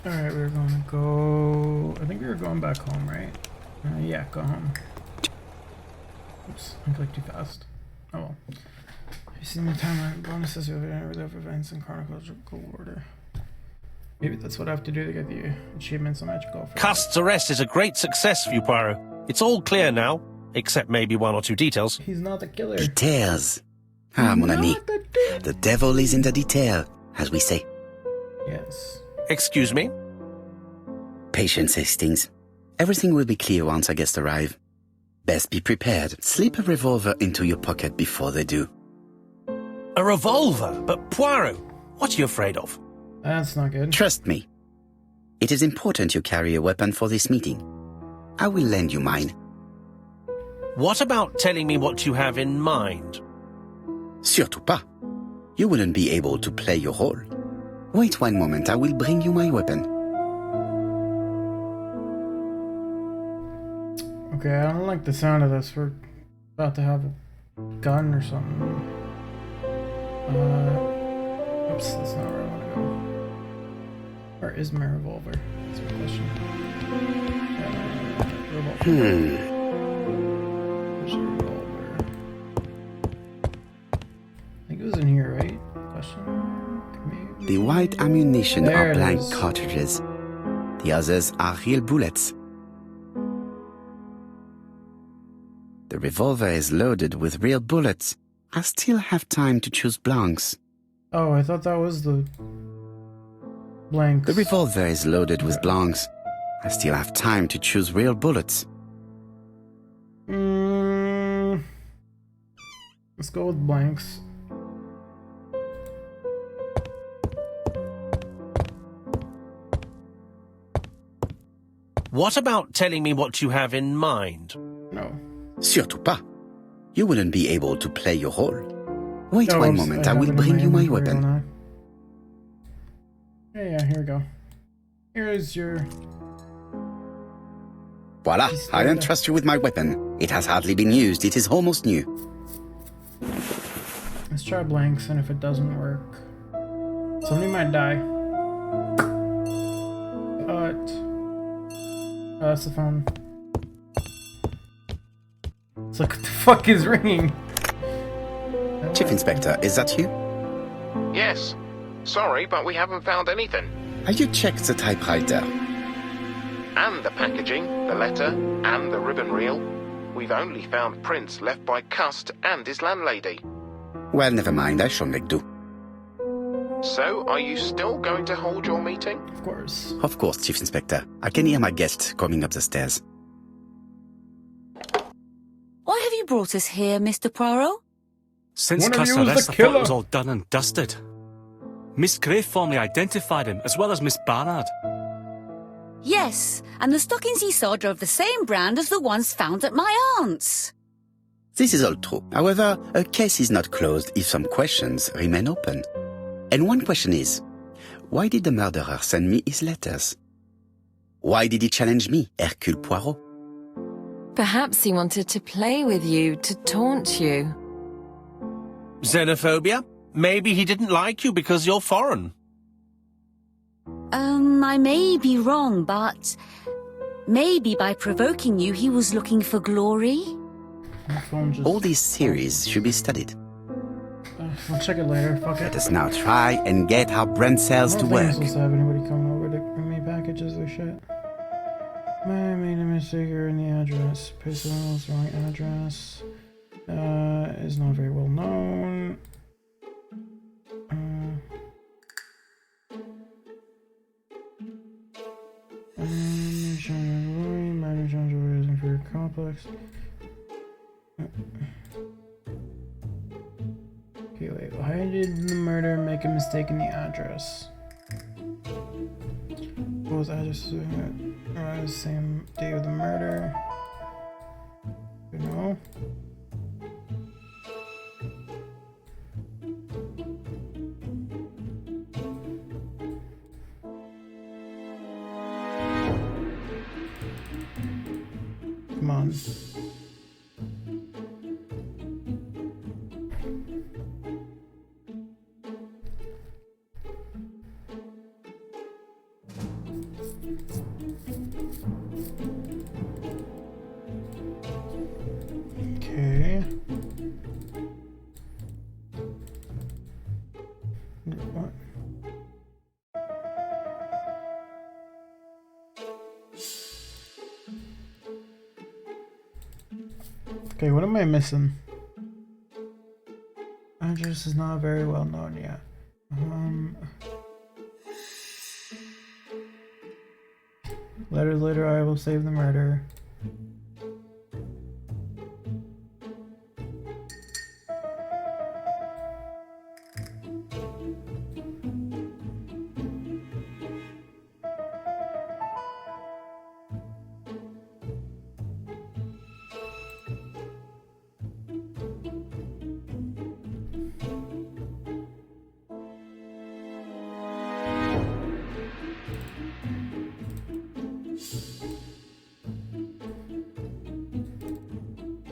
Alright, we're gonna go... I think we were going back home, right? Yeah, go home. Oops, I clicked too fast. Oh well. You see the timeline bonuses with events in chronological order. Maybe that's what I have to do to get the achievements on Magical. Cust's arrest is a great success for you, Poirot. It's all clear now, except maybe one or two details. He's not the killer. Details. Ah, mon ami. The devil is in the detail, as we say. Yes. Excuse me? Patience, Hastings. Everything will be clear once our guests arrive. Best be prepared. Slip a revolver into your pocket before they do. A revolver? But Poirot, what are you afraid of? That's not good. Trust me. It is important you carry a weapon for this meeting. I will lend you mine. What about telling me what you have in mind? Surtout pas. You wouldn't be able to play your role. Wait one moment, I will bring you my weapon. Okay, I don't like the sound of this. We're about to have a gun or something. Oops, that's not where I want to go. Where is my revolver? That's my question. Revolver. Where's your revolver? I think it was in here, right? Question. Maybe. The white ammunition There are it blank is. cartridges. The others are real bullets. The revolver is loaded with real bullets. I still have time to choose blanks. Oh, I thought that was the blanks. The revolver is loaded with blanks. I still have time to choose real bullets. Let's go with blanks. What about telling me what you have in mind? No. Surtout pas. You wouldn't be able to play your role. Wait Oh, one oops, moment, I have will it in bring you my inventory, weapon. don't I? Yeah, here we go. Here's your... Voila, I entrust you with my weapon. It has hardly been used, it is almost new. Let's try blanks, and if it doesn't work... Somebody might die. But... Oh, that's the phone. It's like, what the fuck is ringing? Chief Inspector, is that you? Yes. Sorry, but we haven't found anything. Have you checked the typewriter? And the packaging, the letter, and the ribbon reel. We've only found prints left by Cust and his landlady. Well, never mind, I shall make do. So, are you still going to hold your meeting? Of course. Of course, Chief Inspector. I can hear my guest coming up the stairs. Why have you brought us here, Mr. Poirot? Since One of Cust's you is the arrest, I thought it killer. was all done and dusted. Miss Gray formally identified him, as well as Miss Barnard. Yes, and the stockings he saw drove the same brand as the ones found at my aunt's. This is all true. However, a case is not closed if some questions remain open. And one question is, why did the murderer send me his letters? Why did he challenge me, Hercule Poirot? Perhaps he wanted to play with you, to taunt you. Xenophobia? Maybe he didn't like you because you're foreign. I may be wrong, but maybe by provoking you he was looking for glory? My phone just... All these theories should be studied. I'll check it later, fuck Let it. us now try and get our brain cells I to don't think I'm work. supposed to have anybody coming over to bring me packages or shit. I made a mistake here in the address. Pasted on the wrong address. Is not very well known. Minor change is very complex. Okay, wait. Why did the murderer make a mistake in the address? Both addresses are the same day of the murder. You know? Come on. What? Okay, what am I missing? Address is not very well known yet. Later, I will save the murder.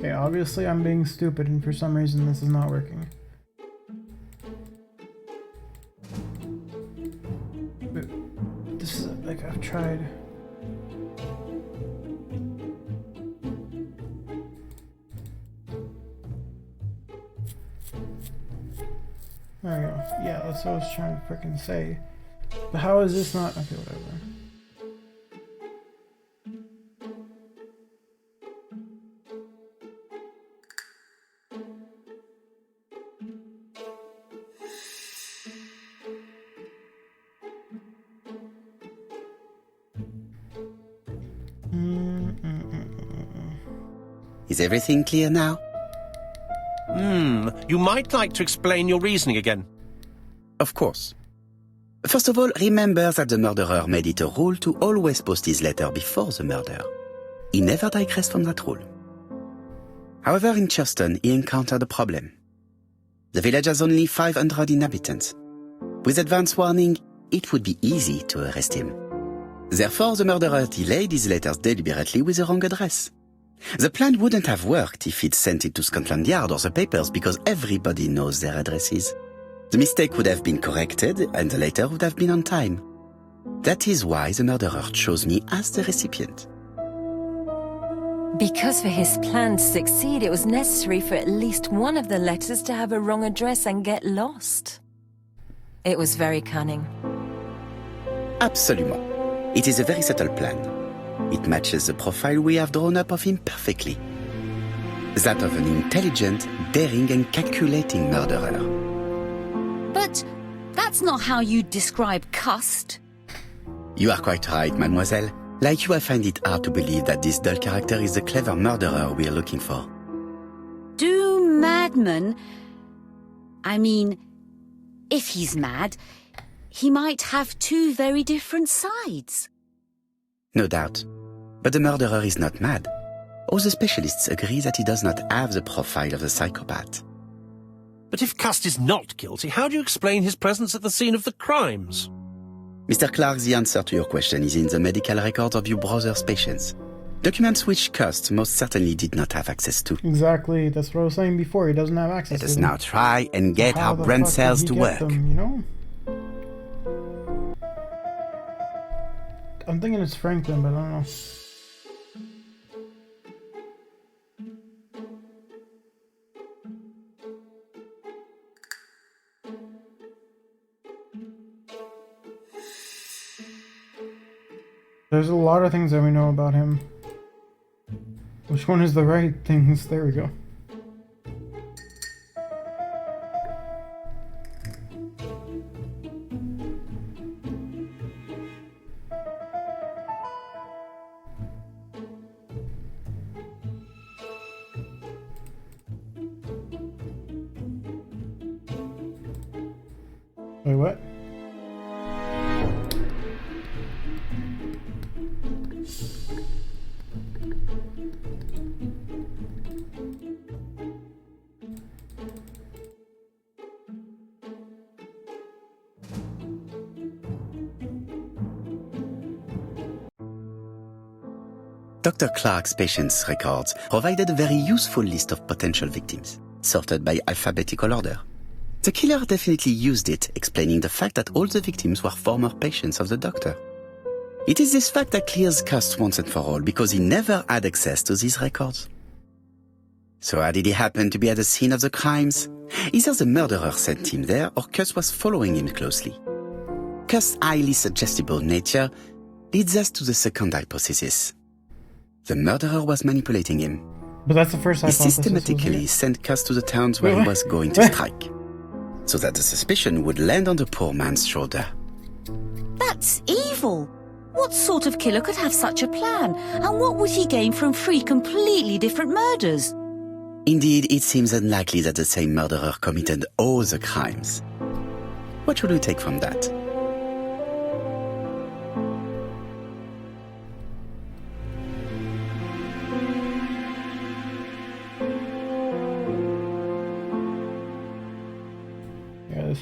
Okay, obviously I'm being stupid and for some reason this is not working. But this is like I've tried. There we go. Yeah, that's what I was trying to freaking say. But how is this not? Okay, whatever. Is everything clear now? You might like to explain your reasoning again. Of course. First of all, remember that the murderer made it a rule to always post his letter before the murder. He never digressed from that rule. However, in Custon, he encountered a problem. The village has only 500 inhabitants. With advance warning, it would be easy to arrest him. Therefore, the murderer delayed his letters deliberately with the wrong address. The plan wouldn't have worked if he'd sent it to Scotland Yard or the papers because everybody knows their addresses. The mistake would have been corrected and the letter would have been on time. That is why the murderer chose me as the recipient. Because for his plan to succeed, it was necessary for at least one of the letters to have a wrong address and get lost. It was very cunning. Absolument. It is a very subtle plan. It matches the profile we have drawn up of him perfectly. That of an intelligent, daring and calculating murderer. But that's not how you describe Cust. You are quite right, mademoiselle. Like you, I find it hard to believe that this dull character is the clever murderer we are looking for. Do madmen... I mean, if he's mad, he might have two very different sides. No doubt. But the murderer is not mad. All the specialists agree that he does not have the profile of a psychopath. But if Cust is not guilty, how do you explain his presence at the scene of the crimes? Mr. Clark, the answer to your question is in the medical records of your brother's patients. Documents which Cust most certainly did not have access to. Exactly, that's what I was saying before. He doesn't have access to Let us them. now try and get How our the brain fuck cells did to he work. get them, you know? I'm thinking it's Franklin, but I don't know. There's a lot of things that we know about him. Which one is the right things? There we go. Wait, what? Dr. Clark's patients' records provided a very useful list of potential victims, sorted by alphabetical order. The killer definitely used it, explaining the fact that all the victims were former patients of the doctor. It is this fact that clears Cust once and for all, because he never had access to these records. So how did he happen to be at the scene of the crimes? Either the murderer sent him there or Cust was following him closely. Cust's highly suggestible nature leads us to the second hypothesis. The murderer was manipulating him. But that's the first He hypothesis. systematically sent Cust to the towns where he was going to strike, so that the suspicion would land on the poor man's shoulder. That's evil. What sort of killer could have such a plan? And what would he gain from 3 completely different murders? Indeed, it seems unlikely that the same murderer committed all the crimes. What should we take from that?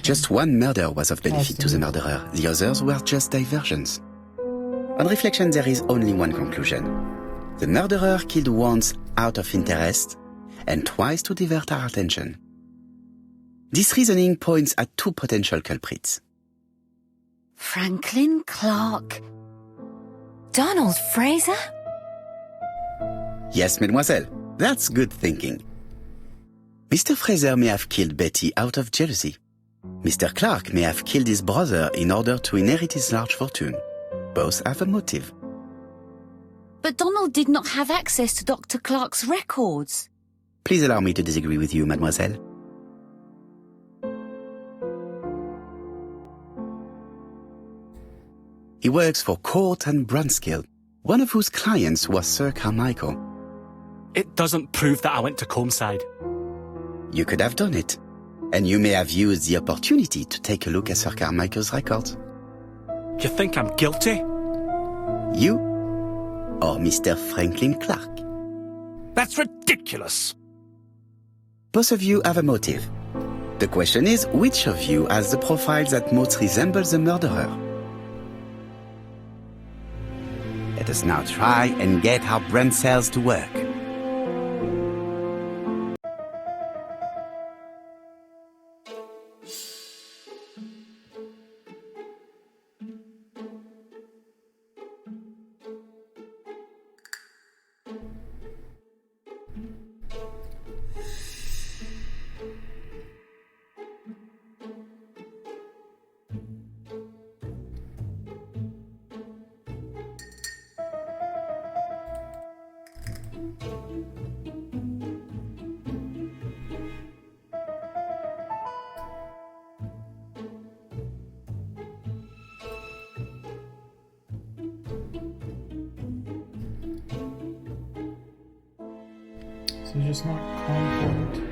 Just one murder was of benefit to the murderer. The others were just diversions. On reflection, there is only one conclusion. The murderer killed once out of interest and twice to divert our attention. This reasoning points at 2 potential culprits. Franklin Clark. Donald Fraser? Yes, mademoiselle. That's good thinking. Mr. Fraser may have killed Betty out of jealousy. Mr. Clark may have killed his brother in order to inherit his large fortune. Both have a motive. But Donald did not have access to Dr. Clark's records. Please allow me to disagree with you, mademoiselle. He works for Court and Brunskill, one of whose clients was Sir Carmichael. It doesn't prove that I went to Comeside. You could have done it, and you may have used the opportunity to take a look at Sir Carmichael's records. You think I'm guilty? You or Mr. Franklin Clark? That's ridiculous. Both of you have a motive. The question is, which of you has the profile that most resembles the murderer? Let us now try and get our brain cells to work. So just not confident.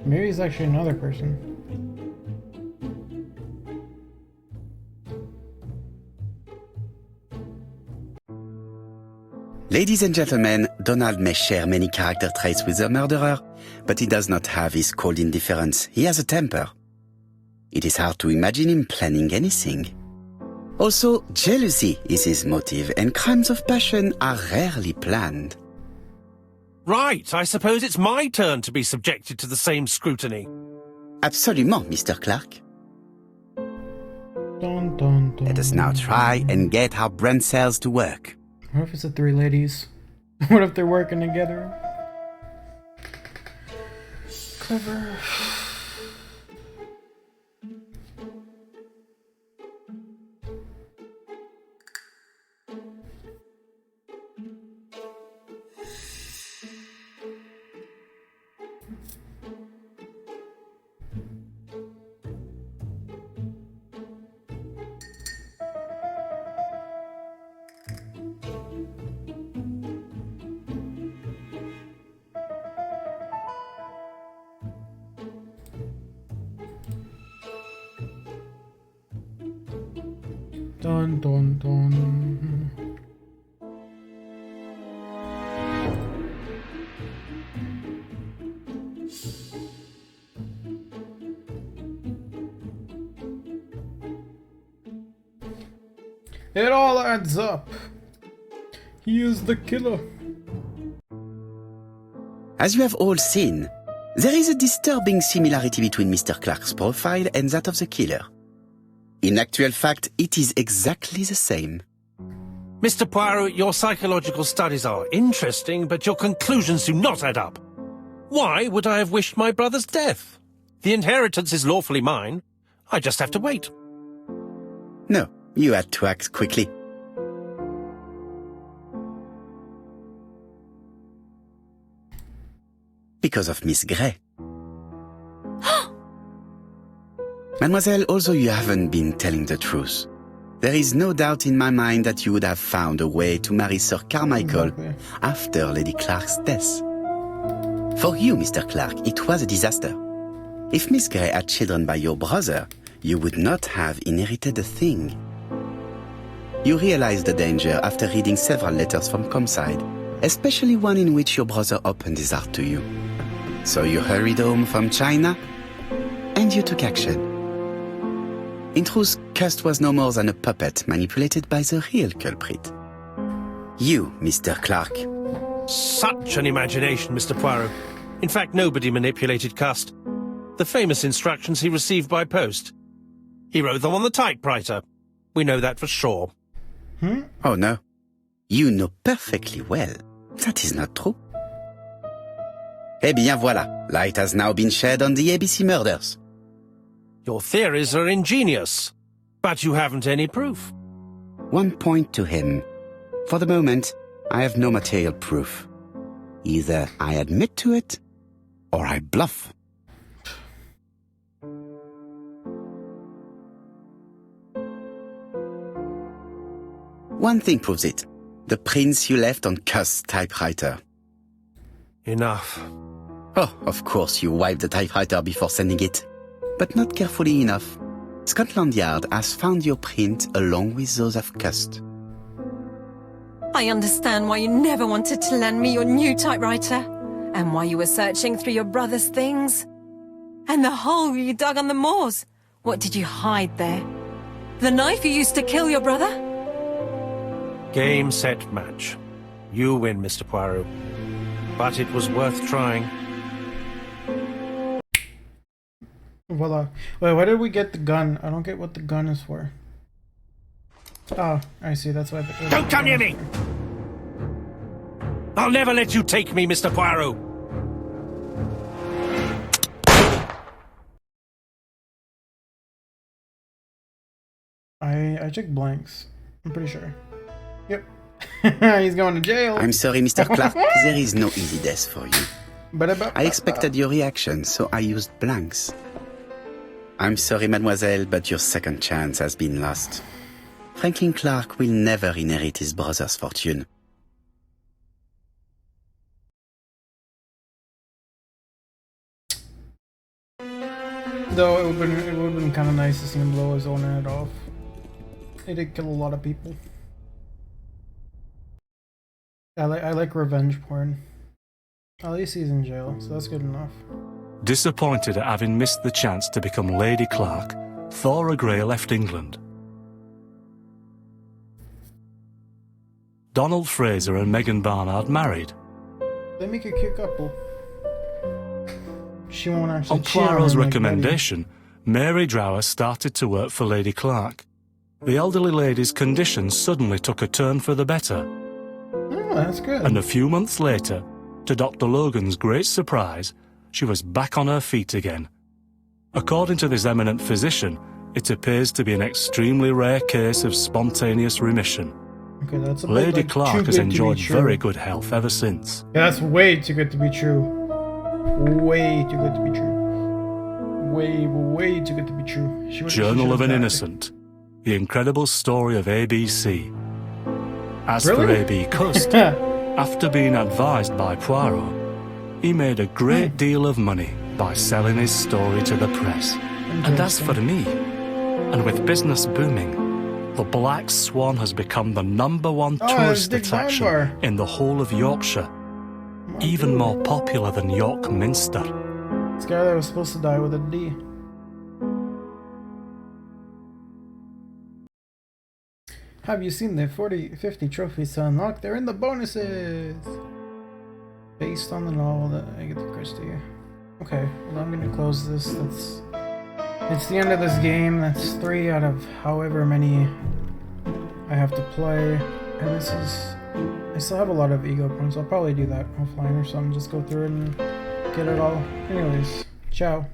Maybe he's actually another person. Ladies and gentlemen, Donald may share many character traits with the murderer, but he does not have his cold indifference. He has a temper. It is hard to imagine him planning anything. Also, jealousy is his motive, and crimes of passion are rarely planned. Right, I suppose it's my turn to be subjected to the same scrutiny. Absolument, Mr. Clark. Dun, dun, dun. Let us now try and get our brain cells to work. What if it's the 3 ladies? What if they're working together? Clever. Dun dun dun. It all adds up. He is the killer. As you have all seen, there is a disturbing similarity between Mr. Clark's profile and that of the killer. In actual fact, it is exactly the same. Mr. Poirot, your psychological studies are interesting, but your conclusions do not add up. Why would I have wished my brother's death? The inheritance is lawfully mine. I just have to wait. No, you had to act quickly. Because of Miss Grey. Mademoiselle, although you haven't been telling the truth, there is no doubt in my mind that you would have found a way to marry Sir Carmichael after Lady Clark's death. For you, Mr. Clark, it was a disaster. If Miss Grey had children by your brother, you would not have inherited a thing. You realized the danger after reading several letters from Comside, especially one in which your brother opened his heart to you. So you hurried home from China, and you took action. In truth, Cust was no more than a puppet manipulated by the real culprit. You, Mr. Clark. Such an imagination, Mr. Poirot. In fact, nobody manipulated Cust. The famous instructions he received by post. He wrote them on the typewriter. We know that for sure. Oh no. You know perfectly well. That is not true. Eh bien voilà, light has now been shed on the ABC murders. Your theories are ingenious, but you haven't any proof. One point to him. For the moment, I have no material proof. Either I admit to it, or I bluff. One thing proves it. The prints you left on Cust's typewriter. Enough. Oh, of course you wiped the typewriter before sending it. But not carefully enough. Scotland Yard has found your print along with those of Cust. I understand why you never wanted to lend me your new typewriter, and why you were searching through your brother's things. And the hole you dug on the moors. What did you hide there? The knife you used to kill your brother? Game, set, match. You win, Mr. Poirot. But it was worth trying. Voila. Wait, why did we get the gun? I don't get what the gun is for. Oh, I see. That's why. Don't come near me! I'll never let you take me, Mr. Poirot! I checked blanks. I'm pretty sure. Yep. He's going to jail. I'm sorry, Mr. Clark. There is no easy death for you. I expected your reaction, so I used blanks. I'm sorry, mademoiselle, but your second chance has been lost. Franklin Clark will never inherit his brother's fortune. Though it would have been kind of nice to see him blow his own head off. He did kill a lot of people. I like revenge porn. At least he's in jail, so that's good enough. Disappointed at having missed the chance to become Lady Clark, Thora Grey left England. Donald Fraser and Megan Barnard married. They make a cute couple. She won't actually On cheer on Poirot's him like recommendation, Mary Drower started to work for Lady Clark. The elderly lady's condition suddenly took a turn for the better. Betty. Oh, that's good. And a few months later, to Dr. Logan's great surprise, she was back on her feet again. According to this eminent physician, it appears to be an extremely rare case of spontaneous remission. Okay, that's a bit, Lady like, Clark too has good to be enjoyed true. very good health ever since. Yeah, that's way too good to be true. Way too good to be true. Way too good to be true. Journal of an Innocent. The incredible story of ABC. As for Really? A.B. Cust, after being advised by Poirot, he made a great deal of money by selling his story to the press. And as for me, and with business booming, the Black Swan has become the #1 tourist Dick attraction Dunbar. in the whole of Yorkshire. Even more popular than York Minster. This guy that was supposed to die with a D. Have you seen the 50 trophies to unlock? They're in the bonuses! Based on the novel that Agatha Christie. Okay, well I'm gonna close this. It's the end of this game. That's 3 out of however many I have to play. And this is... I still have a lot of ego points. I'll probably do that offline or something. Just go through it and get it all. Anyways, ciao.